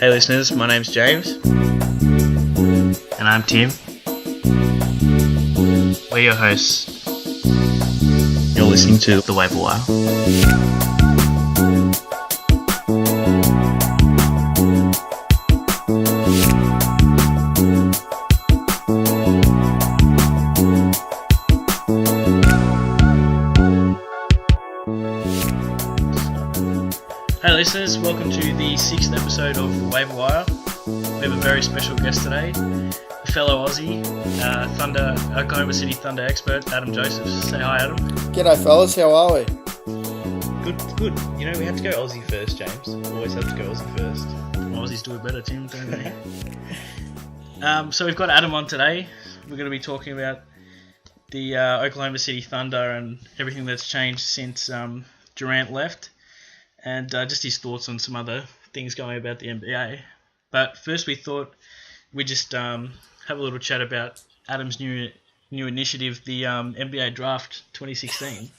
Hey listeners, my name's James. And I'm Tim. We're your hosts. You're listening to The Waiver Wire. Hey listeners, welcome to the 6th episode of The Waiver Wire. We have a very special guest today, a fellow Aussie, Oklahoma City Thunder expert, Adam Joseph. Say hi, Adam. G'day fellas, how are we? Good. You know, we have to go Aussie first, James. Always have to go Aussie first. Aussies do it better, Tim, don't they? So we've got Adam on today. We're going to be talking about the Oklahoma City Thunder and everything that's changed since Durant left. And just his thoughts on some other things going about the NBA. But first we thought we'd just have a little chat about Adam's new initiative, the NBA Draft 2016.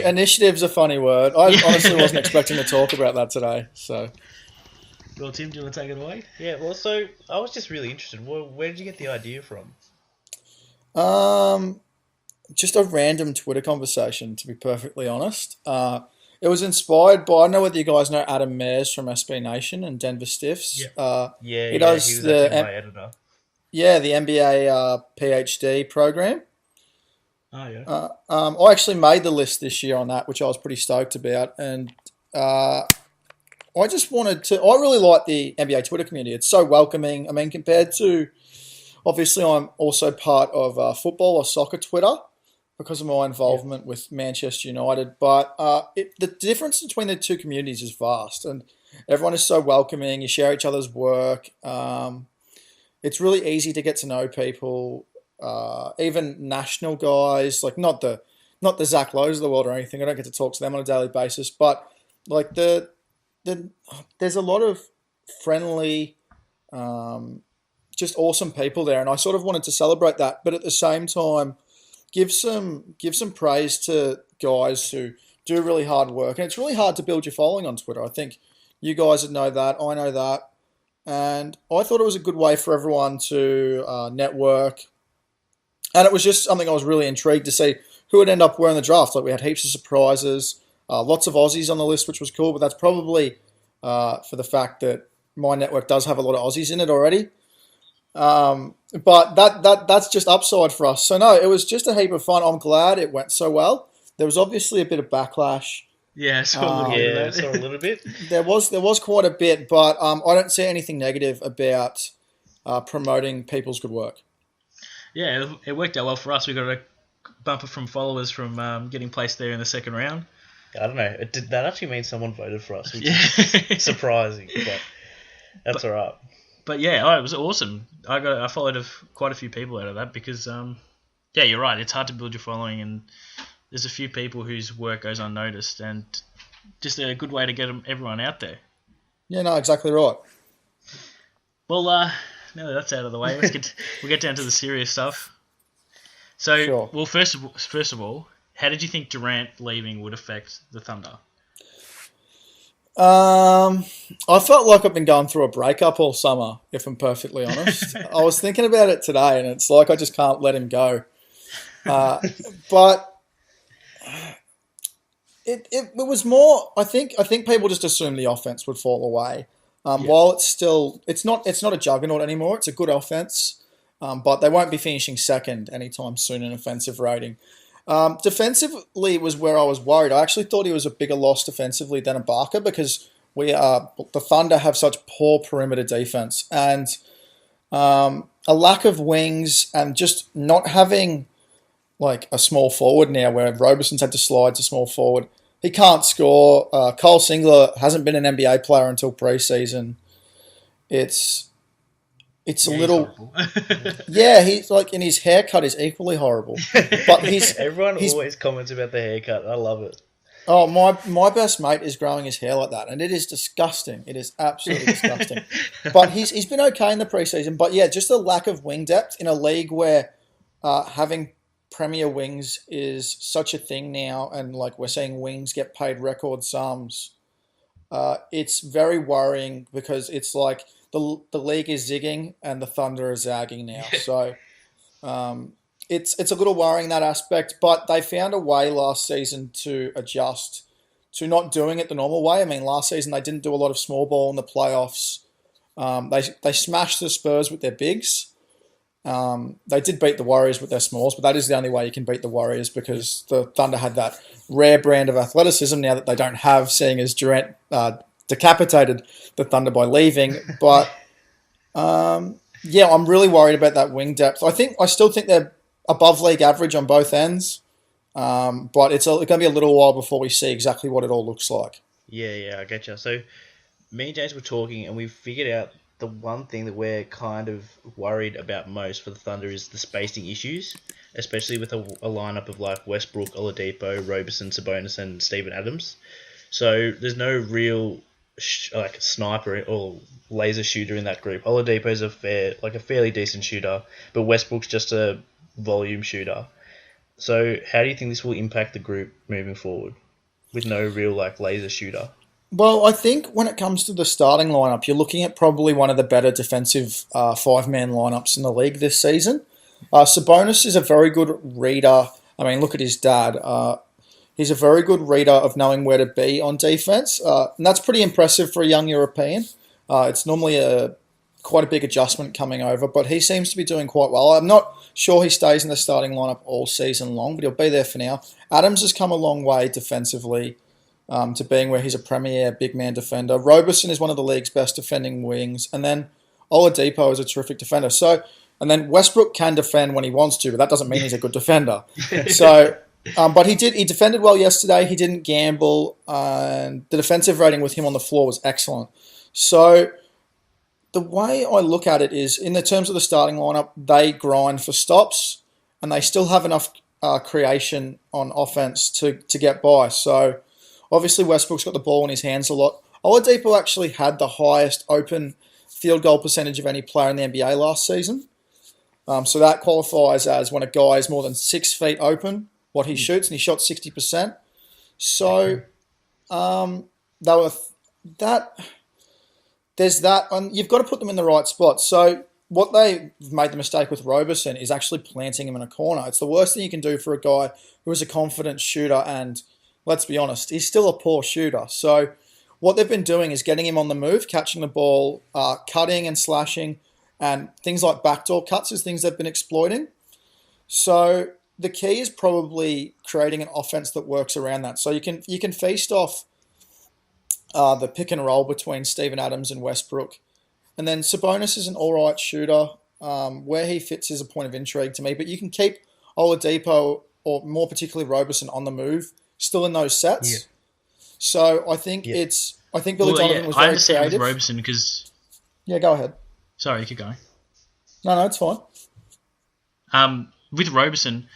Initiative's a funny word. I honestly wasn't expecting to talk about that today. So, well, Tim, do you want to take it away? Yeah, well, so I was just really interested. Where did you get the idea from? Just a random Twitter conversation, to be perfectly honest. It was inspired by, I don't know whether you guys know Adam Mayers from SB Nation and Denver Stiffs. He does was actually my editor. Yeah, the NBA PhD program. Oh, yeah. I actually made the list this year on that, which I was pretty stoked about. And I really like the NBA Twitter community. It's so welcoming. I mean, compared to, obviously I'm also part of football or soccer Twitter, because of my involvement with Manchester United. But the difference between the two communities is vast, and everyone is so welcoming. You share each other's work. It's really easy to get to know people, even national guys, like not the Zach Lowe's of the world or anything. I don't get to talk to them on a daily basis, but like there's a lot of friendly, just awesome people there, and I sort of wanted to celebrate that, but at the same time, give some praise to guys who do really hard work. And it's really hard to build your following on Twitter. I think you guys would know that. I know that. And I thought it was a good way for everyone to network. And it was just something I was really intrigued to see who would end up wearing the draft. Like, we had heaps of surprises, lots of Aussies on the list, which was cool. But that's probably for the fact that my network does have a lot of Aussies in it already. But that's just upside for us. So no, it was just a heap of fun. I'm glad it went so well. There was obviously a bit of backlash. Yeah, I saw a little bit. There was quite a bit, but I don't see anything negative about promoting people's good work. Yeah, it worked out well for us. We got a bumper from followers from getting placed there in the second round. I don't know. That actually means someone voted for us, which is surprising, but that's all right. But yeah, it was awesome. I followed quite a few people out of that because, yeah, you're right. It's hard to build your following, and there's a few people whose work goes unnoticed, and just a good way to get everyone out there. Yeah, no, exactly right. Well, now that that's out of the way, we'll get down to the serious stuff. So, Sure. Well, first of all, how did you think Durant leaving would affect the Thunder? I felt like I've been going through a breakup all summer, if I'm perfectly honest. I was thinking about it today, and it's like I just can't let him go. But it was more. I think people just assumed the offense would fall away. While it's not a juggernaut anymore. It's a good offense, but they won't be finishing second anytime soon in offensive rating. Defensively was where I was worried. I actually thought he was a bigger loss defensively than Ibaka because the Thunder have such poor perimeter defense, and a lack of wings, and just not having like a small forward now where Robeson's had to slide to small forward. He can't score. Cole Singler hasn't been an NBA player until preseason. It's a little, yeah. He's like, and his haircut is equally horrible. But everyone always comments about the haircut. I love it. Oh, my best mate is growing his hair like that, and it is disgusting. It is absolutely disgusting. But he's been okay in the preseason. But yeah, just a lack of wing depth in a league where having premier wings is such a thing now, and like we're seeing wings get paid record sums. it's very worrying because it's like the league is zigging and the Thunder are zagging now. So it's a little worrying that aspect, but they found a way last season to adjust to not doing it the normal way. I mean, last season they didn't do a lot of small ball in the playoffs. They smashed the Spurs with their bigs. They did beat the Warriors with their smalls, but that is the only way you can beat the Warriors because the Thunder had that rare brand of athleticism now that they don't have, seeing as Durant decapitated the Thunder by leaving. But yeah, I'm really worried about that wing depth. I still think they're above league average on both ends, but it's going to be a little while before we see exactly what it all looks like. Yeah, I get you. So me and James were talking, and we figured out the one thing that we're kind of worried about most for the Thunder is the spacing issues, especially with a lineup of like Westbrook, Oladipo, Roberson, Sabonis, and Steven Adams. So there's no real sniper or laser shooter in that group. Oladipo's a fairly decent shooter, but Westbrook's just a volume shooter. So how do you think this will impact the group moving forward with no real laser shooter? Well, I think when it comes to the starting lineup, you're looking at probably one of the better defensive five-man lineups in the league this season. Sabonis is a very good reader. I mean, look at his dad. He's a very good reader of knowing where to be on defense, and that's pretty impressive for a young European. It's normally quite a big adjustment coming over, but he seems to be doing quite well. I'm not sure he stays in the starting lineup all season long, but he'll be there for now. Adams has come a long way defensively to being where he's a premier big man defender. Roberson is one of the league's best defending wings, and then Oladipo is a terrific defender. And then Westbrook can defend when he wants to, but that doesn't mean he's a good defender. So, but he defended well yesterday. He didn't gamble, and the defensive rating with him on the floor was excellent. So the way I look at it is, in the terms of the starting lineup, they grind for stops, and they still have enough creation on offense to get by. So obviously Westbrook's got the ball in his hands a lot. Oladipo actually had the highest open field goal percentage of any player in the NBA last season. So that qualifies as when a guy is more than 6 feet open, what he shoots, and he shot 60%. So there's that, and you've got to put them in the right spot. So what they've made the mistake with Roberson is actually planting him in a corner. It's the worst thing you can do for a guy who is a confident shooter, and let's be honest, he's still a poor shooter. So what they've been doing is getting him on the move, catching the ball, cutting and slashing, and things like backdoor cuts is things they've been exploiting. So the key is probably creating an offense that works around that. So you can feast off the pick and roll between Steven Adams and Westbrook. And then Sabonis is an all-right shooter. Where he fits is a point of intrigue to me. But you can keep Oladipo, or more particularly Roberson, on the move, still in those sets. Yeah. So I think Billy Donovan was very creative. I understand with Roberson because... Yeah, go ahead. Sorry, keep going. No, it's fine. With Roberson,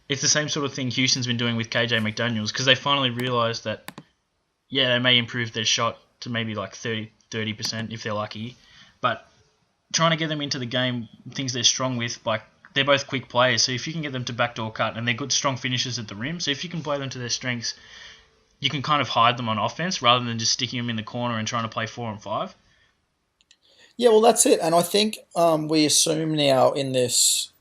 it's the same sort of thing Houston's been doing with KJ McDaniels, because they finally realised that, they may improve their shot to maybe like 30% if they're lucky, but trying to get them into the game, things they're strong with, like they're both quick players, so if you can get them to backdoor cut, and they're good strong finishers at the rim, so if you can play them to their strengths, you can kind of hide them on offense rather than just sticking them in the corner and trying to play 4 and 5. Yeah, well, that's it. And I think we assume now in this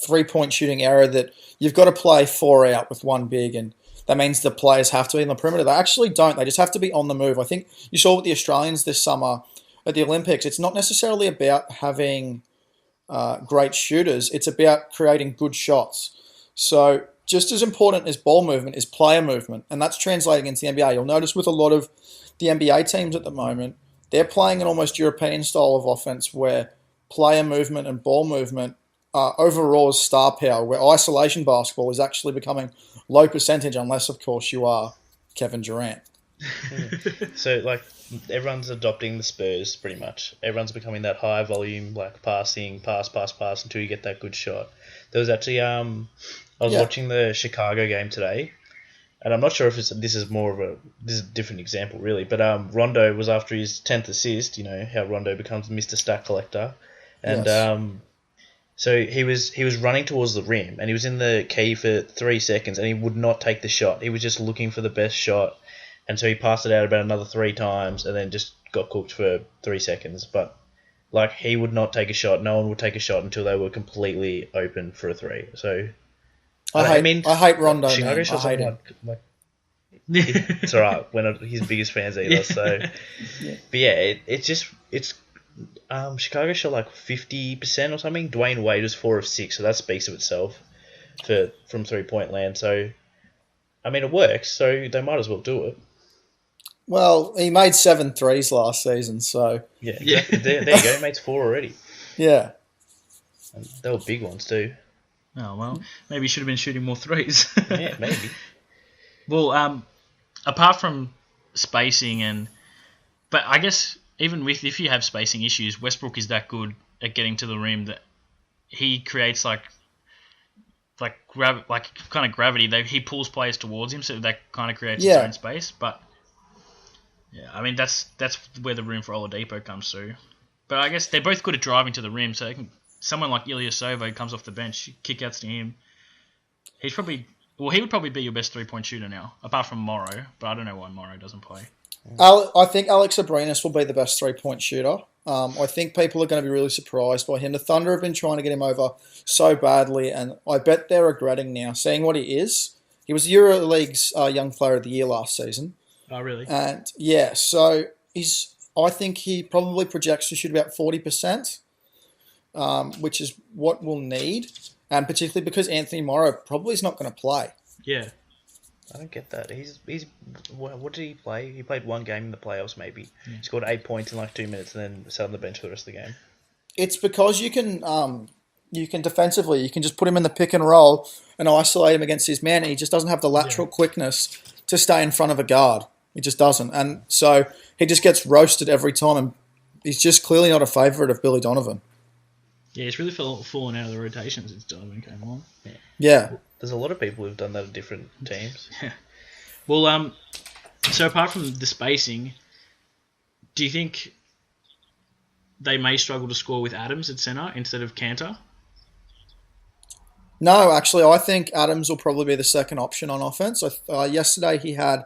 three-point shooting era that you've got to play 4 out with 1 big, and that means the players have to be in the perimeter. They actually don't. They just have to be on the move. I think you saw with the Australians this summer at the Olympics, it's not necessarily about having great shooters. It's about creating good shots. So just as important as ball movement is player movement, and that's translating into the NBA. You'll notice with a lot of the NBA teams at the moment, they're playing an almost European style of offense where player movement and ball movement overalls star power, where isolation basketball is actually becoming low percentage, unless, of course, you are Kevin Durant. So, everyone's adopting the Spurs, pretty much. Everyone's becoming that high volume, passing, pass, until you get that good shot. There was actually, I was watching the Chicago game today, and I'm not sure if this is a different example, really, but Rondo was after his 10th assist, how Rondo becomes Mr. Stat Collector, and yes. So he was running towards the rim, and he was in the key for 3 seconds, and he would not take the shot. He was just looking for the best shot, and so he passed it out about another 3 times, and then just got cooked for 3 seconds. But like, he would not take a shot. No one would take a shot until they were completely open for a 3. So I hate Rondo, man. I hate him. It's alright. We're not his biggest fans either. So, Yeah. but yeah, it's Chicago shot like 50% or something. Dwayne Wade was 4 of 6, so that speaks of itself from 3-point land. So, I mean, it works. So they might as well do it. Well, he made 7 threes last season, so Yeah, exactly. There you go. He made 4 already. yeah. And they were big ones too. Oh, well, maybe he should have been shooting more threes. Yeah, maybe. Well, apart from spacing but I guess even if you have spacing issues, Westbrook is that good at getting to the rim that he creates like kind of gravity. He pulls players towards him, so that kind of creates its own space. But yeah, I mean that's where the room for Oladipo comes through. But I guess they're both good at driving to the rim, so someone like Ilyasova comes off the bench, kickouts to him. He would probably be your best 3-point shooter now, apart from Morrow. But I don't know why Morrow doesn't play. I think Alex Abrinas will be the best 3-point shooter. I think people are going to be really surprised by him. The Thunder have been trying to get him over so badly, and I bet they're regretting now seeing what he is. He was EuroLeague's Young Player of the Year last season. Oh, really? And yeah, so I think he probably projects to shoot about 40%, which is what we'll need, and particularly because Anthony Morrow probably is not going to play. Yeah. I don't get that. What did he play? He played 1 game in the playoffs, maybe. He scored 8 points in like 2 minutes, and then sat on the bench for the rest of the game. It's because you can defensively, you can just put him in the pick and roll and isolate him against his man. And he just doesn't have the lateral quickness to stay in front of a guard. He just doesn't, and so he just gets roasted every time. And he's just clearly not a favourite of Billy Donovan. Yeah, he's really fallen out of the rotation since Donovan came on. Yeah. There's a lot of people who've done that at different teams. Yeah. Well, so apart from the spacing, do you think they may struggle to score with Adams at centre instead of Kanter? No, actually, I think Adams will probably be the second option on offense. Yesterday he had,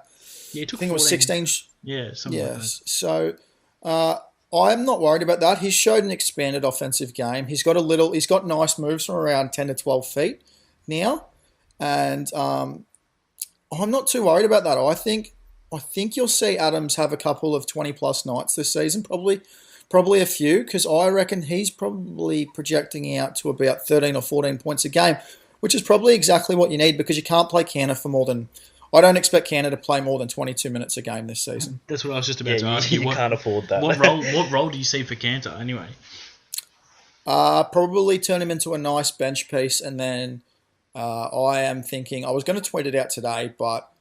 he took I think it was 16. Yeah, something like that. So I'm not worried about that. He's showed an expanded offensive game. He's got nice moves from around 10 to 12 feet now. And I'm not too worried about that. I think you'll see Adams have a couple of 20-plus nights this season, probably a few, because I reckon he's probably projecting out to about 13 or 14 points a game, which is probably exactly what you need because you can't play Kanter for more than... I don't expect Kanter to play more than 22 minutes a game this season. That's what I was just about to ask you. You can't afford that. What role do you see for Kanter anyway? Probably turn him into a nice bench piece, and then... I am thinking, I was going to tweet it out today, but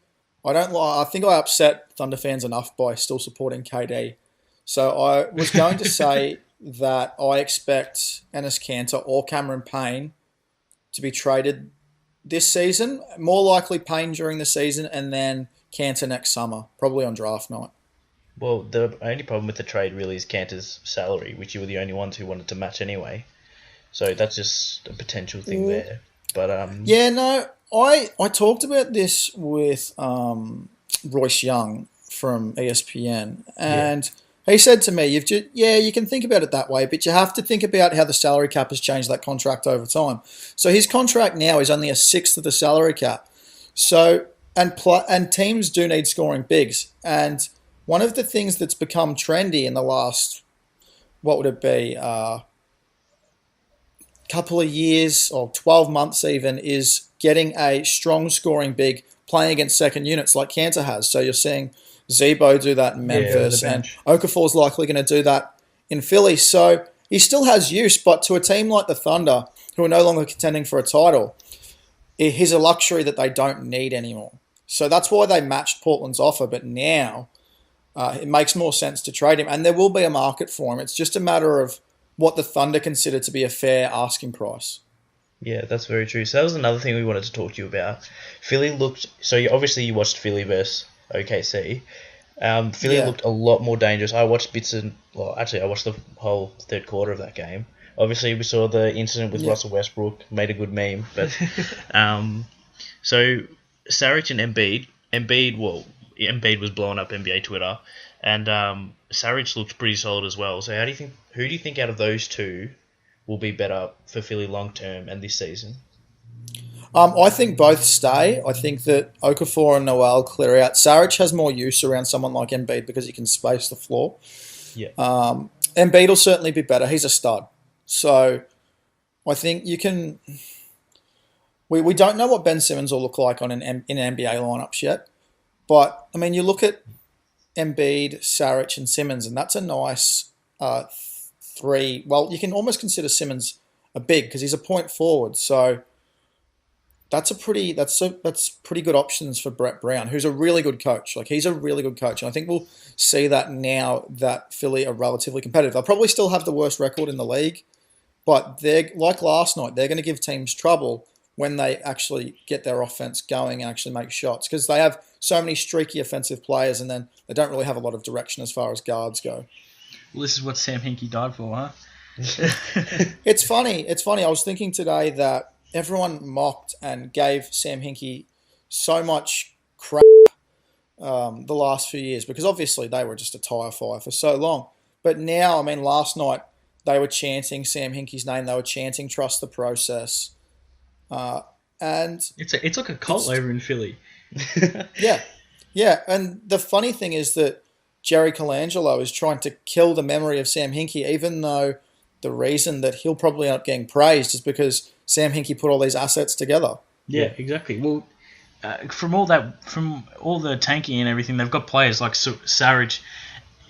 I think I upset Thunder fans enough by still supporting KD. So I was going to say that I expect Enes Kanter or Cameron Payne to be traded this season. More likely Payne during the season and then Kanter next summer, probably on draft night. Well, the only problem with the trade really is Kanter's salary, which you were the only ones who wanted to match anyway. So that's just a potential thing there. But yeah, no, I talked about this with Royce Young from ESPN, and he said to me, you can think about it that way, but you have to think about how the salary cap has changed that contract over time. So his contract now is only a sixth of the salary cap. So and teams do need scoring bigs, and one of the things that's become trendy in the last, what would it be? Couple of years or 12 months even is getting a strong scoring big playing against second units like Kanter has. So you're seeing Zebo do that in Memphis and Okafor's likely going to do that in Philly. So he still has use, but to a team like the Thunder who are no longer contending for a title, he's a luxury that they don't need anymore. So that's why they matched Portland's offer, but now it makes more sense to trade him and there will be a market for him. It's just a matter of what the Thunder consider to be a fair asking price. Yeah, that's very true. So that was another thing we wanted to talk to you about. Philly looked... So obviously you watched Philly versus OKC. Philly looked a lot more dangerous. I watched I watched the whole third quarter of that game. Obviously we saw the incident with Russell Westbrook, made a good meme. But so Saric and Embiid, Embiid was blowing up NBA Twitter, and Saric looked pretty solid as well. So who do you think out of those two will be better for Philly long term and this season? I think both stay. I think that Okafor and Noel clear out. Saric has more use around someone like Embiid because he can space the floor. Yeah. Embiid will certainly be better. He's a stud. So I think you can... We don't know what Ben Simmons will look like in NBA lineups yet. But, I mean, you look at Embiid, Saric and Simmons, and that's a nice three. Well, you can almost consider Simmons a big because he's a point forward. So that's pretty good options for Brett Brown, who's a really good coach. Like, he's a really good coach. And I think we'll see that now that Philly are relatively competitive. They'll probably still have the worst record in the league, but they're like last night, they're going to give teams trouble when they actually get their offense going and actually make shots, because they have so many streaky offensive players and then they don't really have a lot of direction as far as guards go. Well, this is what Sam Hinkie died for, huh? It's funny. I was thinking today that everyone mocked and gave Sam Hinkie so much crap the last few years because obviously they were just a tyre fire for so long. But now, I mean, last night they were chanting Sam Hinkie's name. They were chanting "Trust the process." And it's like a cult over in Philly. yeah. And the funny thing is that Jerry Colangelo is trying to kill the memory of Sam Hinkie, even though the reason that he'll probably end up getting praised is because Sam Hinkie put all these assets together. Yeah, exactly. Well, from all the tanking and everything, they've got players like Saric,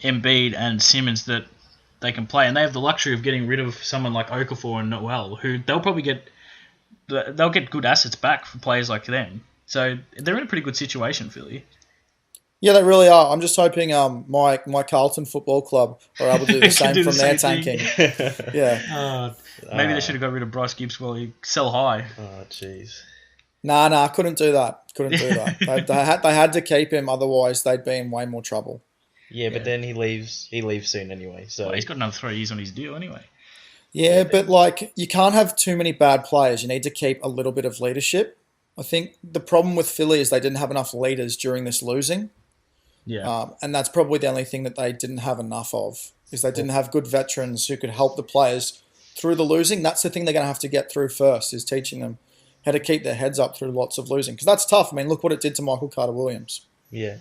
Embiid, and Simmons that they can play, and they have the luxury of getting rid of someone like Okafor and Noel, who they'll get good assets back for players like them. So they're in a pretty good situation, Philly. Yeah, they really are. I'm just hoping my Carlton Football Club are able to do the same from their tanking. Yeah. Maybe they should have got rid of Bryce Gibbs while he sell high. Oh, jeez. Nah, couldn't do that. They had to keep him, otherwise they'd be in way more trouble. Yeah, but then he leaves soon anyway. So he's got another 3 years on his deal anyway. Yeah, but like you can't have too many bad players. You need to keep a little bit of leadership. I think the problem with Philly is they didn't have enough leaders during this losing. Yeah. And that's probably the only thing that they didn't have enough of, is they didn't have good veterans who could help the players through the losing. That's the thing they're going to have to get through first, is teaching them how to keep their heads up through lots of losing. Because that's tough. I mean, look what it did to Michael Carter-Williams. Yeah.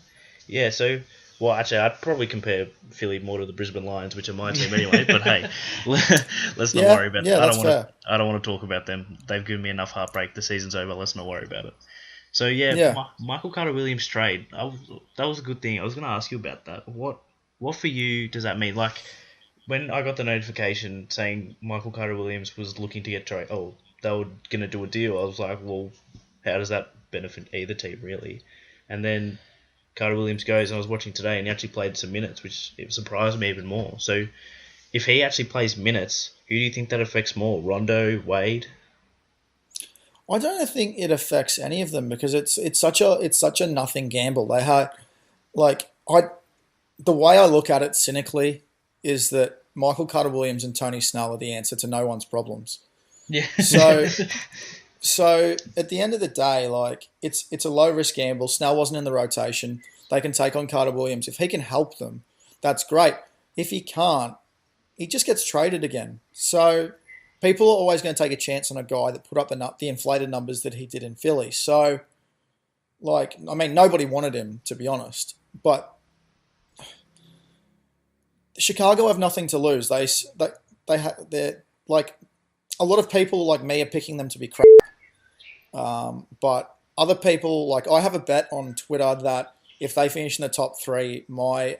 Yeah, so... Well, actually, I'd probably compare Philly more to the Brisbane Lions, which are my team anyway. But hey, let's not worry about that. I don't want to talk about them. They've given me enough heartbreak. The season's over. Let's not worry about it. So Michael Carter-Williams trade. That was a good thing. I was going to ask you about that. What for you does that mean? Like when I got the notification saying Michael Carter-Williams was looking to get trade. Oh, they were going to do a deal. I was like, well, how does that benefit either team really? And then Carter-Williams goes, and I was watching today, and he actually played some minutes, which it surprised me even more. So, if he actually plays minutes, who do you think that affects more, Rondo, Wade? I don't think it affects any of them because it's such a nothing gamble. They had the way I look at it cynically is that Michael Carter-Williams and Tony Snell are the answer to no one's problems. Yeah. So at the end of the day, like it's a low risk gamble. Snell wasn't in the rotation. They can take on Carter-Williams. If he can help them, that's great. If he can't, he just gets traded again. So people are always going to take a chance on a guy that put up the inflated numbers that he did in Philly. So, like, I mean, nobody wanted him, to be honest. But Chicago have nothing to lose. They're like, a lot of people like me are picking them to be crap. But other people, like, I have a bet on Twitter that if they finish in the top 3, my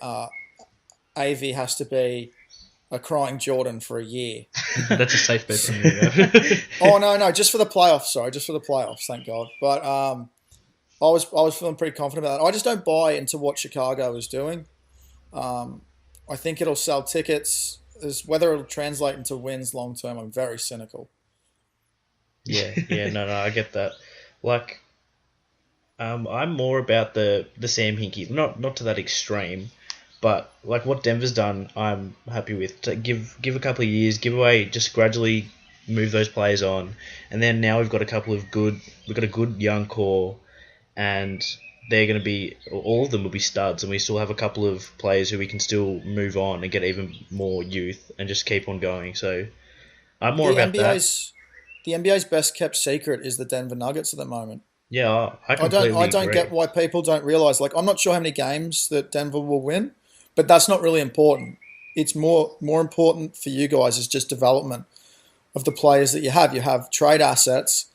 AV has to be a crying Jordan for a year. That's a safe bet from you. Oh, no, just for the playoffs. Sorry, just for the playoffs, thank God. But I was feeling pretty confident about that. I just don't buy into what Chicago is doing. I think it'll sell tickets. Whether it'll translate into wins long term, I'm very cynical. Yeah, no, I get that. Like, I'm more about the Sam Hinkie, not to that extreme, but like what Denver's done, I'm happy with. To give a couple of years, give away, just gradually move those players on, and then now we've got a good young core, and they're going to be, all of them will be studs, and we still have a couple of players who we can still move on and get even more youth and just keep on going. So I'm more about that. The NBA's best kept secret is the Denver Nuggets at the moment. Yeah, I completely I don't agree. get why people don't realize. Like, I'm not sure how many games that Denver will win, but that's not really important. It's more important for you guys is just development of the players that you have. You have trade assets.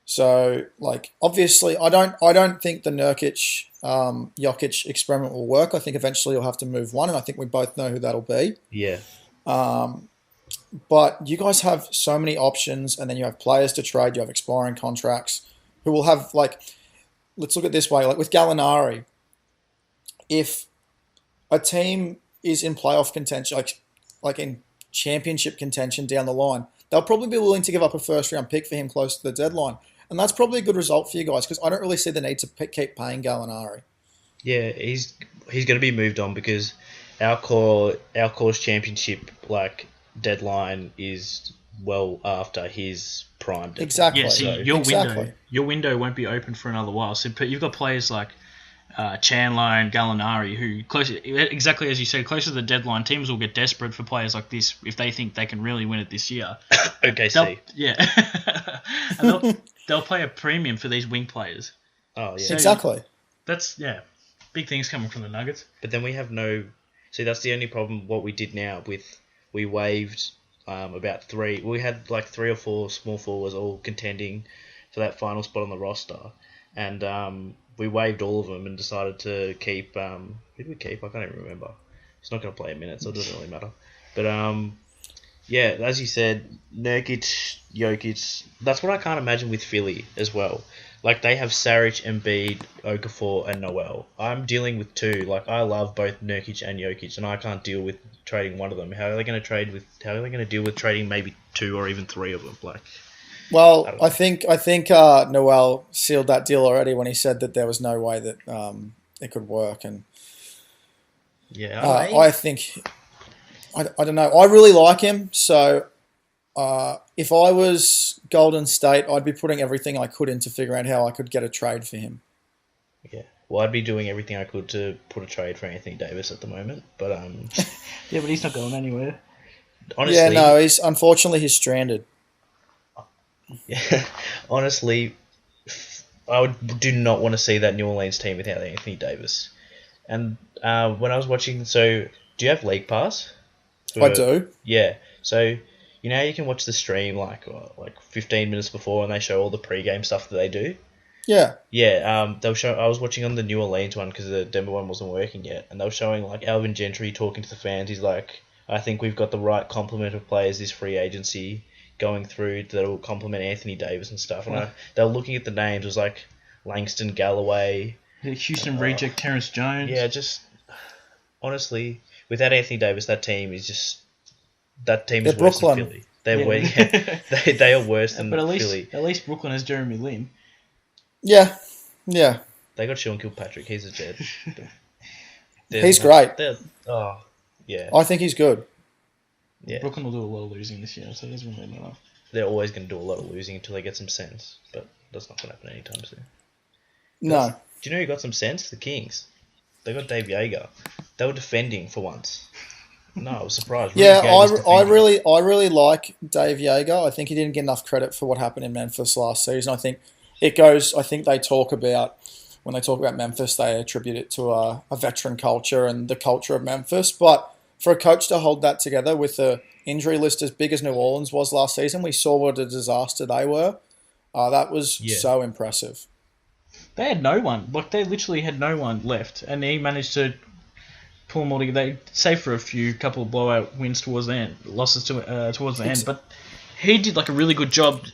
So, like, obviously, I don't think the Nurkic Jokic experiment will work. I think eventually you'll have to move one, and I think we both know who that'll be. Yeah. But you guys have so many options, and then you have players to trade. You have expiring contracts who will have, like, let's look at it this way. Like with Gallinari, if a team is in playoff contention, like in championship contention down the line, they'll probably be willing to give up a first-round pick for him close to the deadline. And that's probably a good result for you guys because I don't really see the need to keep paying Gallinari. Yeah, he's going to be moved on because our core's championship deadline is well after his prime deadline. Exactly. Yeah, so your window won't be open for another while. So you've got players like Chandler and Gallinari who, exactly as you said, closer to the deadline, teams will get desperate for players like this if they think they can really win it this year. OKC. And they'll play a premium for these wing players. Oh, yeah. So exactly. That's, big things coming from the Nuggets. But then we have no... See, that's the only problem what we did now with... We waived about three... We had 3 or 4 small forwards all contending for that final spot on the roster. And we waived all of them and decided to keep... who did we keep? I can't even remember. He's not going to play a minute, so it doesn't really matter. But, as you said, Nurkic, Jokic... That's what I can't imagine with Philly as well. Like, they have Saric, Embiid, Okafor, and Noel. I'm dealing with 2. I love both Nurkic and Jokic, and I can't deal with trading one of them. How are they going to deal with trading maybe 2 or even 3 of them? Well, I think Noel sealed that deal already when he said that there was no way that it could work. And I think I don't know. I really like him, so if I was Golden State, I'd be putting everything I could into figuring out how I could get a trade for him. Yeah, well, I'd be doing everything I could to put a trade for Anthony Davis at the moment, but yeah, but he's not going anywhere. Honestly, yeah, no, he's stranded. Yeah, honestly, I do not want to see that New Orleans team without Anthony Davis. And when I was watching, so do you have League Pass? I do. Yeah, so you know how you can watch the stream like 15 minutes before, and they show all the pre-game stuff that they do. Yeah. Yeah. They'll show. I was watching on the New Orleans one because the Denver one wasn't working yet, and they were showing Alvin Gentry talking to the fans. He's like, "I think we've got the right complement of players this free agency going through that'll complement Anthony Davis and stuff." And they were looking at the names. It was like Langston Galloway, Houston reject Terrence Jones. Yeah, just honestly, without Anthony Davis, that team is just. That team is worse than Philly. They are worse than Philly. At least Brooklyn has Jeremy Lin. Yeah. They got Sean Kilpatrick. He's a jet. He's great. Yeah. I think he's good. Yeah. Brooklyn will do a lot of losing this year, so it doesn't really matter. They're always going to do a lot of losing until they get some sense, but that's not going to happen anytime soon. No. Do you know who got some sense? The Kings. They got Dave Yeager. They were defending for once. No, I was surprised. Yeah, I really like Dave Yeager. I think he didn't get enough credit for what happened in Memphis last season. I think they talk about, when they talk about Memphis, they attribute it to a veteran culture and the culture of Memphis. But for a coach to hold that together with the injury list as big as New Orleans was last season, we saw what a disaster they were. That was so impressive. They had no one. They literally had no one left, and he managed to pull them all together, save for a couple of blowout wins towards the end, losses towards the end. But he did a really good job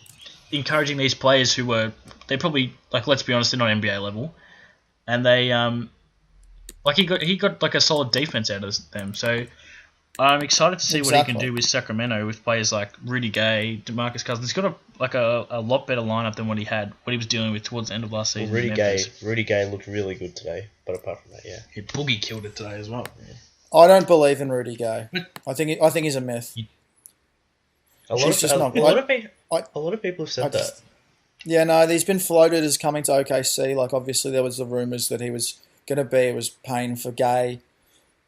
encouraging these players who were, they probably, let's be honest, they're not NBA level, and they he got a solid defense out of them. So I'm excited to see what he can do with Sacramento with players like Rudy Gay, DeMarcus Cousins. He's got a lot better lineup than what he was dealing with towards the end of last season. Rudy Gay looked really good today, but apart from that, yeah, Boogie killed it today as well. Yeah. I don't believe in Rudy Gay. I think he's a myth. A lot of people have said that. Yeah, no, he's been floated as coming to OKC. Like, obviously, there was the rumours that he was going to be. It was paying for Gay.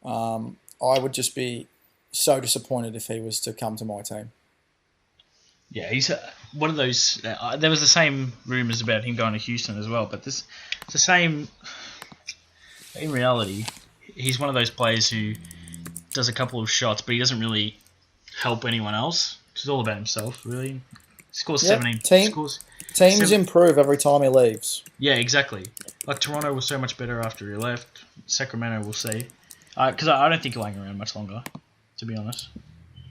I would just be so disappointed if he was to come to my team. Yeah, he's one of those. There was the same rumours about him going to Houston as well, but it's the same. In reality, he's one of those players who does a couple of shots, but he doesn't really help anyone else. It's all about himself, really. Scores 17. Teams improve every time he leaves. Yeah, exactly. Like Toronto was so much better after he left. Sacramento, we'll see. Because I don't think he'll hang around much longer, to be honest.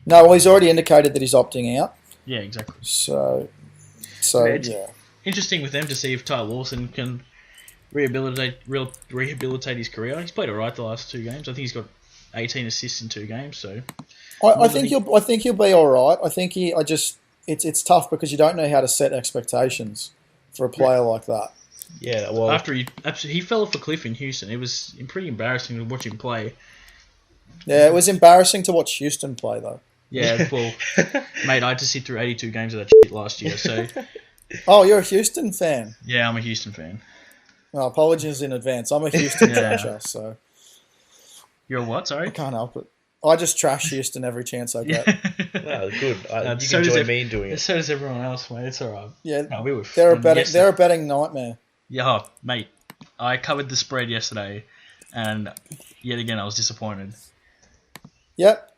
No, well, he's already indicated that he's opting out. Yeah, exactly. So yeah. Interesting with them to see if Ty Lawson can rehabilitate his career. He's played alright the last 2 games. I think he's got 18 assists in 2 games. So I think he'll be all right. I think it's tough because you don't know how to set expectations for a player like that. Yeah, well, after he fell off a cliff in Houston, it was pretty embarrassing to watch him play. Yeah, it was embarrassing to watch Houston play though. Yeah, well, mate, I had to sit through 82 games of that shit last year. So, oh, you're a Houston fan? Yeah, I'm a Houston fan. Oh, apologies in advance. I'm a Houston trasher, so you're a what? Sorry, I can't help it. I just trash Houston every chance I get. No, good. You can join me in doing it. So does everyone else, mate. It's alright. Yeah, no, they're a betting nightmare. Yeah, mate. I covered the spread yesterday, and yet again I was disappointed. Yep.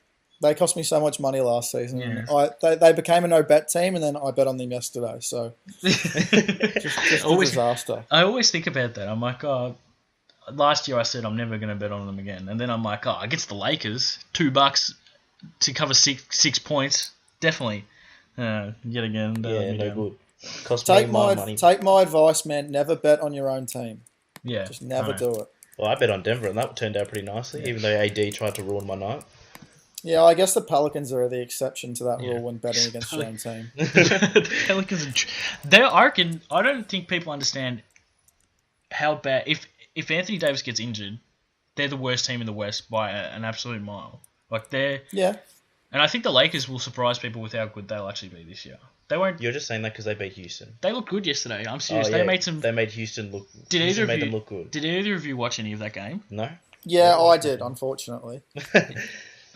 They cost me so much money last season. Yeah. They became a no-bet team, and then I bet on them yesterday. So, just a disaster. I always think about that. I'm like, last year I said I'm never going to bet on them again. And then I'm like, against the Lakers, $2 to cover 6 points. Definitely. Yet again. No good. Cost me my money. Take my advice, man. Never bet on your own team. Yeah. Just never do it. Well, I bet on Denver, and that turned out pretty nicely, even though AD tried to ruin my night. Yeah, I guess the Pelicans are the exception to that rule when betting against your own team. The Pelicans, I don't think people understand how bad. If Anthony Davis gets injured, they're the worst team in the West by an absolute mile. Like yeah. And I think the Lakers will surprise people with how good they'll actually be this year. They won't. You're just saying that because they beat Houston. They looked good yesterday. I'm serious. They made Houston look. Made them look good. Did either of you watch any of that game? No. Yeah, I did. Unfortunately.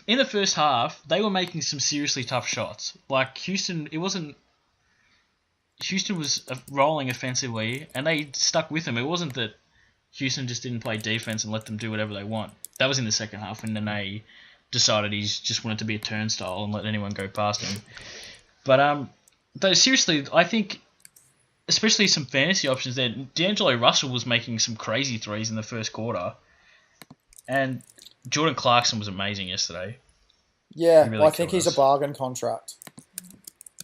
In the first half, they were making some seriously tough shots. Like Houston, Houston was rolling offensively, and they stuck with them. It wasn't that Houston just didn't play defense and let them do whatever they want. That was in the second half when Nene decided he just wanted to be a turnstile and let anyone go past him. But though seriously, I think, especially some fantasy options there, D'Angelo Russell was making some crazy threes in the first quarter, and Jordan Clarkson was amazing yesterday. Yeah, really I think he's a bargain contract.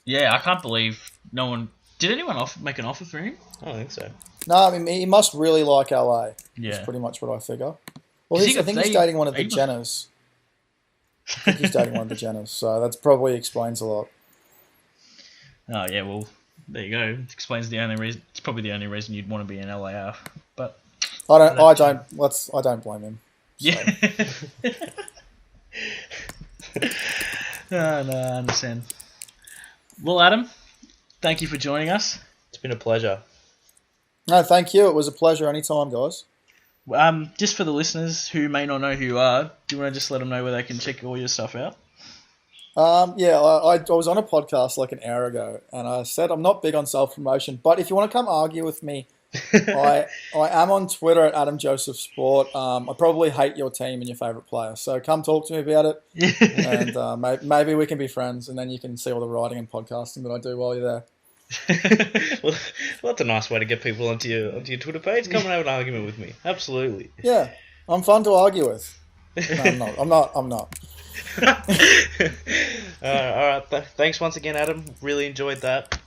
Yeah, I can't believe no one... Did anyone make an offer for him? I don't think so. No, I mean, he must really like LA. Yeah. That's pretty much what I figure. Well, I think he's dating one of the Jenners. I think he's dating one of the Jenners, so that probably explains a lot. Oh, yeah, well, there you go. It explains the only reason... It's probably the only reason you'd want to be in LAR, but... I don't blame him. So. Yeah. No, I understand. Well, Adam, thank you for joining us. It's been a pleasure. No, thank you. It was a pleasure anytime, guys. Just for the listeners who may not know who you are, do you want to just let them know where they can check all your stuff out? Yeah, I was on a podcast like an hour ago, and I said I'm not big on self-promotion, but if you want to come argue with me, I am on Twitter at Adam Joseph Sport. I probably hate your team and your favourite player, so come talk to me about it, and maybe we can be friends, and then you can see all the writing and podcasting that I do while you're there. well, that's a nice way to get people onto your Twitter page. Come and have an argument with me. Absolutely. Yeah, I'm fun to argue with. No, I'm not. I'm not. All right. Thanks once again, Adam. Really enjoyed that.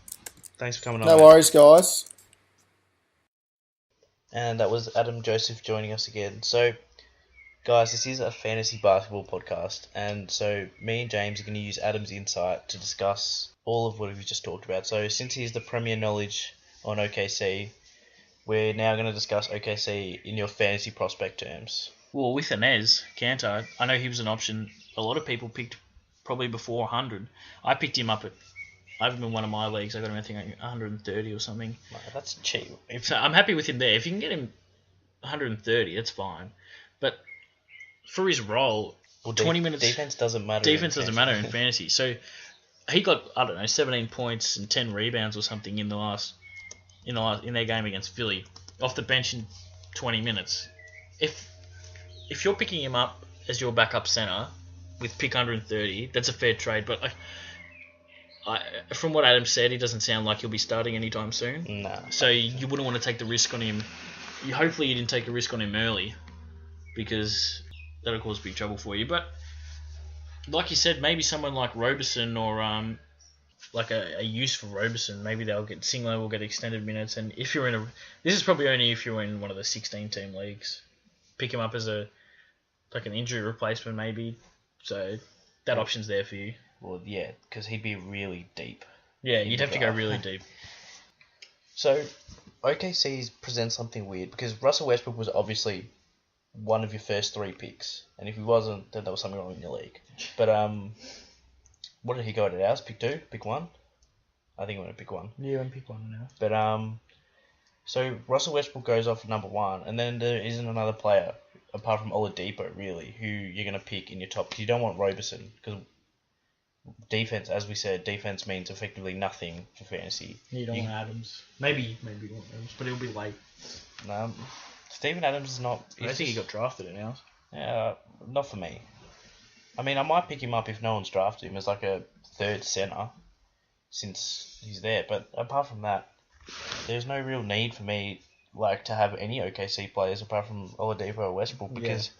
Thanks for coming on. No worries, guys. And that was Adam Joseph joining us again. So, guys, this is a fantasy basketball podcast, and so me and James are going to use Adam's insight to discuss all of what we've just talked about. So, since he's the premier knowledge on OKC, we're now going to discuss OKC in your fantasy prospect terms. Well, with Inez Kanter, I know he was an option a lot of people picked probably before 100. I picked him up at I have him in one of my leagues. I got him, I think, 130 or something. No, that's cheap. So I'm happy with him there. If you can get him 130, that's fine. But for his role, 20 minutes defense doesn't matter. Defense doesn't matter in fantasy. So he got, I don't know, 17 points and 10 rebounds or something in their game against Philly off the bench in 20 minutes. If you're picking him up as your backup center with pick 130, that's a fair trade. But from what Adam said, he doesn't sound like he'll be starting anytime soon. No. So you wouldn't want to take the risk on him. Hopefully you didn't take a risk on him early, because that'll cause big trouble for you. But like you said, maybe someone like Roberson or like a use for Roberson, maybe Singler will get extended minutes. And if you're this is probably only if you're in one of the 16-team leagues, pick him up as an injury replacement maybe. So that option's there for you. Well, yeah, because he'd be really deep. Yeah, you'd have to go really deep. So OKC presents something weird, because Russell Westbrook was obviously one of your first 3 picks, and if he wasn't, then there was something wrong in your league. But what did he go at ours? Pick 2? Pick 1? I think he went to pick 1. Yeah, I'm pick 1 now. But so Russell Westbrook goes off number 1, and then there isn't another player apart from Oladipo really who you're gonna pick in your top, because you don't want Roberson, because defense, as we said, defense means effectively nothing for fantasy. You don't want Adams. Maybe you want Adams, but he'll be late. No, Steven Adams is not. I think he got drafted in ours. Yeah, not for me. I mean, I might pick him up if no one's drafted him as like a third center, since he's there. But apart from that, there's no real need for me like to have any OKC players apart from Oladipo or Westbrook, because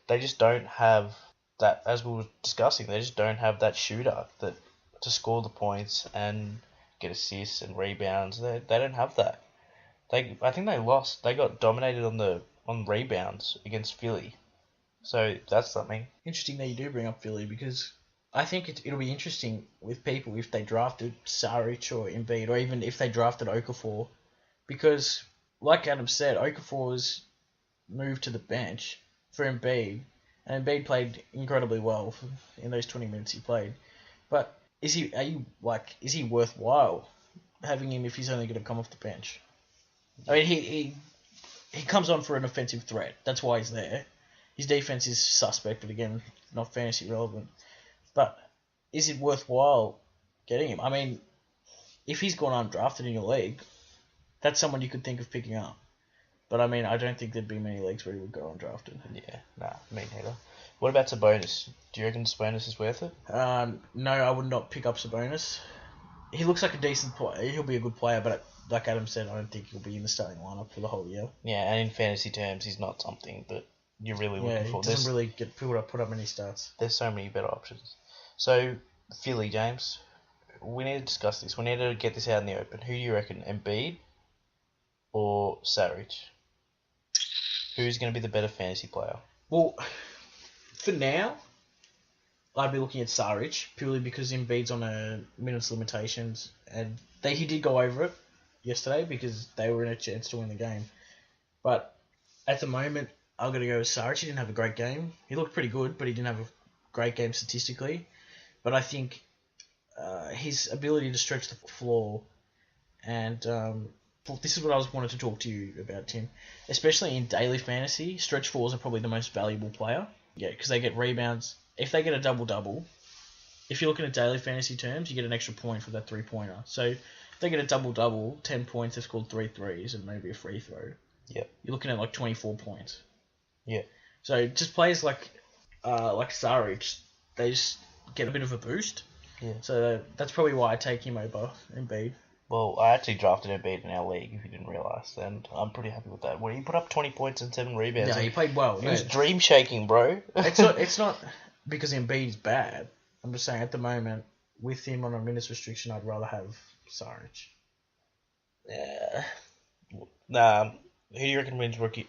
they just don't have that, as we were discussing, they just don't have that shooter to score the points and get assists and rebounds. They don't have that. I think they lost. They got dominated on rebounds against Philly. So that's something. Interesting that you do bring up Philly, because I think it'll be interesting with people if they drafted Saric or Embiid, or even if they drafted Okafor, because like Adam said, Okafor was moved to the bench for Embiid, and Embiid played incredibly well in those 20 minutes he played. But is he worthwhile having him if he's only going to come off the bench? I mean, he comes on for an offensive threat. That's why he's there. His defense is suspect, but again, not fantasy relevant. But is it worthwhile getting him? I mean, if he's gone undrafted in your league, that's someone you could think of picking up. But I mean, I don't think there'd be many leagues where he would go undrafted. Yeah, nah, me neither. What about Sabonis? Do you reckon Sabonis is worth it? No, I would not pick up Sabonis. He looks like a decent player. He'll be a good player, but like Adam said, I don't think he'll be in the starting lineup for the whole year. Yeah, and in fantasy terms, he's not something that you're really looking for. He doesn't really get put up many stats. There's so many better options. So, Philly, James, we need to discuss this. We need to get this out in the open. Who do you reckon, Embiid or Saric? Who's going to be the better fantasy player? Well, for now, I'd be looking at Saric, purely because Embiid's on a minutes limitations, and he did go over it yesterday because they were in a chance to win the game. But at the moment, I'm going to go with Saric. He didn't have a great game. He looked pretty good, but he didn't have a great game statistically. But I think his ability to stretch the floor, and this is what I wanted to talk to you about, Tim. Especially in daily fantasy, stretch fours are probably the most valuable player. Yeah, because they get rebounds. If they get a double-double, if you're looking at daily fantasy terms, you get an extra point for that three-pointer. So if they get a double-double, 10 points, they've scored 3 threes and maybe a free throw. Yep. You're looking at like 24 points. Yeah. So just players like Saric, they just get a bit of a boost. Yeah. So that's probably why I take him over Embiid. Well, I actually drafted Embiid in our league, if you didn't realise, and I'm pretty happy with that. Well, he put up 20 points and 7 rebounds. Yeah, he played well. He was dream shaking, bro. It's not because Embiid's bad. I'm just saying at the moment, with him on a minutes restriction, I'd rather have Saric. Yeah. Nah. Who do you reckon wins rookie?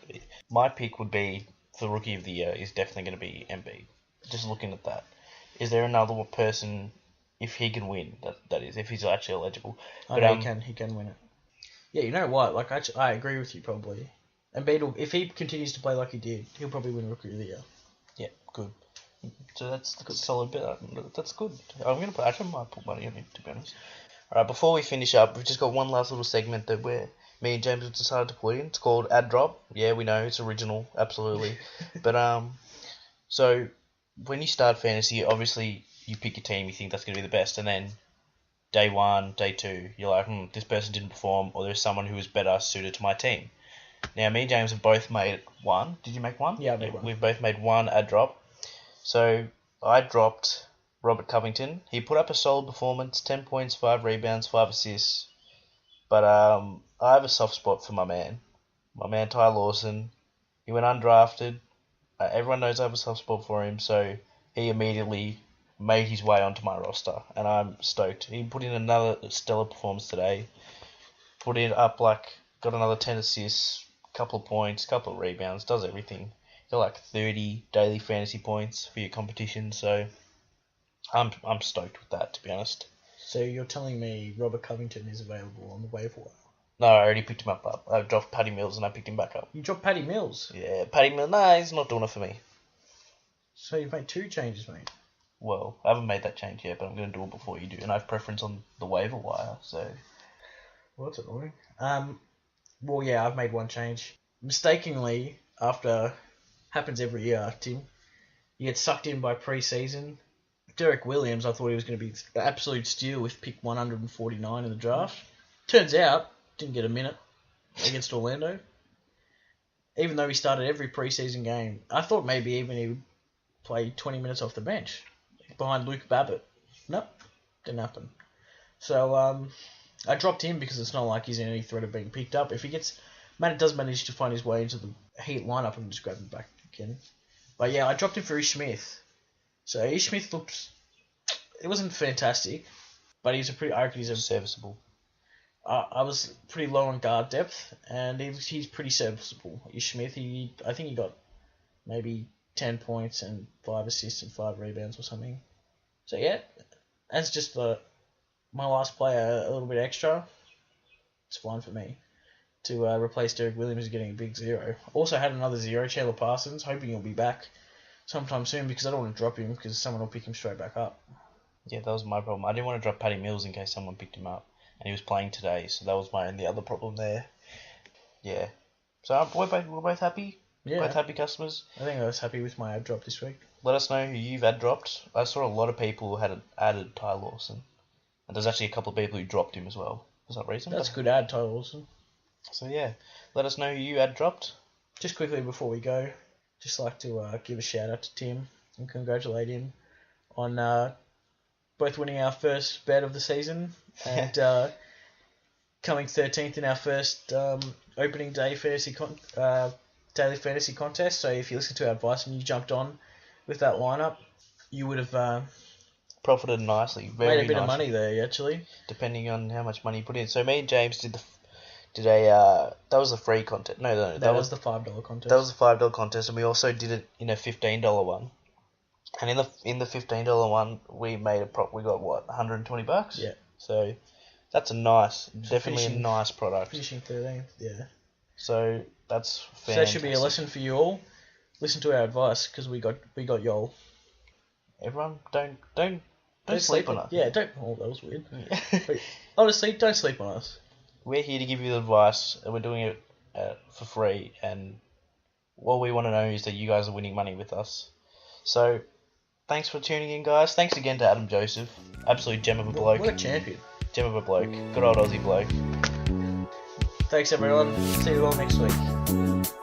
My pick would be for rookie of the year is definitely going to be Embiid. Just looking at that, is there another person if he can win? That is, if he's actually eligible. I know he can win it. Yeah, you know what? Like I agree with you probably. Embiid, if he continues to play like he did, he'll probably win rookie of the year. Yeah, good. So that's a solid bit. That's good. I might put money on him, to be honest. Alright, before we finish up, we've just got one last little segment that me and James have decided to put in. It's called Ad Drop. Yeah, we know, it's original, absolutely. But, so, when you start fantasy, obviously, you pick your team, you think that's going to be the best, and then day 1, day 2, you're like, this person didn't perform, or there's someone who was better suited to my team. Now, me and James have both made one. Did you make one? Yeah, I made one. We've both made one ad drop. So, I dropped Robert Covington. He put up a solid performance, 10 points, 5 rebounds, 5 assists. But I have a soft spot for my man Ty Lawson. He went undrafted. Everyone knows I have a soft spot for him, so he immediately made his way onto my roster, and I'm stoked. He put in another stellar performance today. Put it up got another 10 assists, couple of points, couple of rebounds, does everything. Got 30 daily fantasy points for your competition, so I'm stoked with that, to be honest. So you're telling me Robert Covington is available on the waiver wire? No, I already picked him up. I dropped Paddy Mills and I picked him back up. You dropped Paddy Mills? Yeah, Paddy Mills, nah, he's not doing it for me. So you've made 2 changes, mate? Well, I haven't made that change yet, but I'm going to do it before you do. And I have preference on the waiver wire, so... Well, that's annoying. Well, yeah, I've made one change. Mistakenly, after... Happens every year, Tim. You get sucked in by pre-season. Derek Williams, I thought he was going to be the absolute steal with pick 149 in the draft. Turns out, didn't get a minute against Orlando. Even though he started every preseason game. I thought maybe even he would play 20 minutes off the bench behind Luke Babbitt. Nope, didn't happen. So I dropped him because it's not like he's in any threat of being picked up. If he does manage to find his way into the Heat lineup, I can just grab him back again. But yeah, I dropped him for Ish Smith. So Ish Smith it wasn't fantastic, but I reckon he's serviceable. I was pretty low on guard depth, and he's pretty serviceable. Ish Smith, I think he got maybe 10 points and 5 assists and 5 rebounds or something. So yeah, as just my last player, a little bit extra, it's fine for me to replace Derek Williams who's getting a big 0. Also had another 0, Chandler Parsons, hoping he'll be back sometime soon because I don't want to drop him because someone will pick him straight back up. Yeah, that was my problem. I didn't want to drop Paddy Mills in case someone picked him up, and he was playing today, so that was my only other problem there. Yeah. So we're both happy? Yeah. Both happy customers? I think I was happy with my ad drop this week. Let us know who you've ad dropped. I saw a lot of people who had added Ty Lawson, and there's actually a couple of people who dropped him as well. For some reason. That's good ad, Ty Lawson. So yeah, let us know who you ad dropped. Just quickly before we go, just like to give a shout out to Tim and congratulate him on both winning our first bet of the season and coming 13th in our first opening day daily fantasy contest. So if you listen to our advice and you jumped on with that lineup, you would have profited nicely. Made a bit of money there, actually. Depending on how much money you put in. So me and James did that was a free contest. No, that was the $5 contest. That was the $5 contest, and we also did it in a $15 one. And in the $15 one, we made we got what, $120? Yeah. So that's definitely a nice product. Finishing 13th, yeah. So that's fantastic. So that should be a lesson for you all. Listen to our advice because we got y'all. Everyone, don't sleep on us. Yeah, don't. Oh, that was weird. But honestly, don't sleep on us. We're here to give you the advice, and we're doing it for free. And all we want to know is that you guys are winning money with us. So, thanks for tuning in, guys. Thanks again to Adam Joseph. Absolute gem of a bloke. What a champion. Gem of a bloke. Good old Aussie bloke. Thanks, everyone. See you all next week.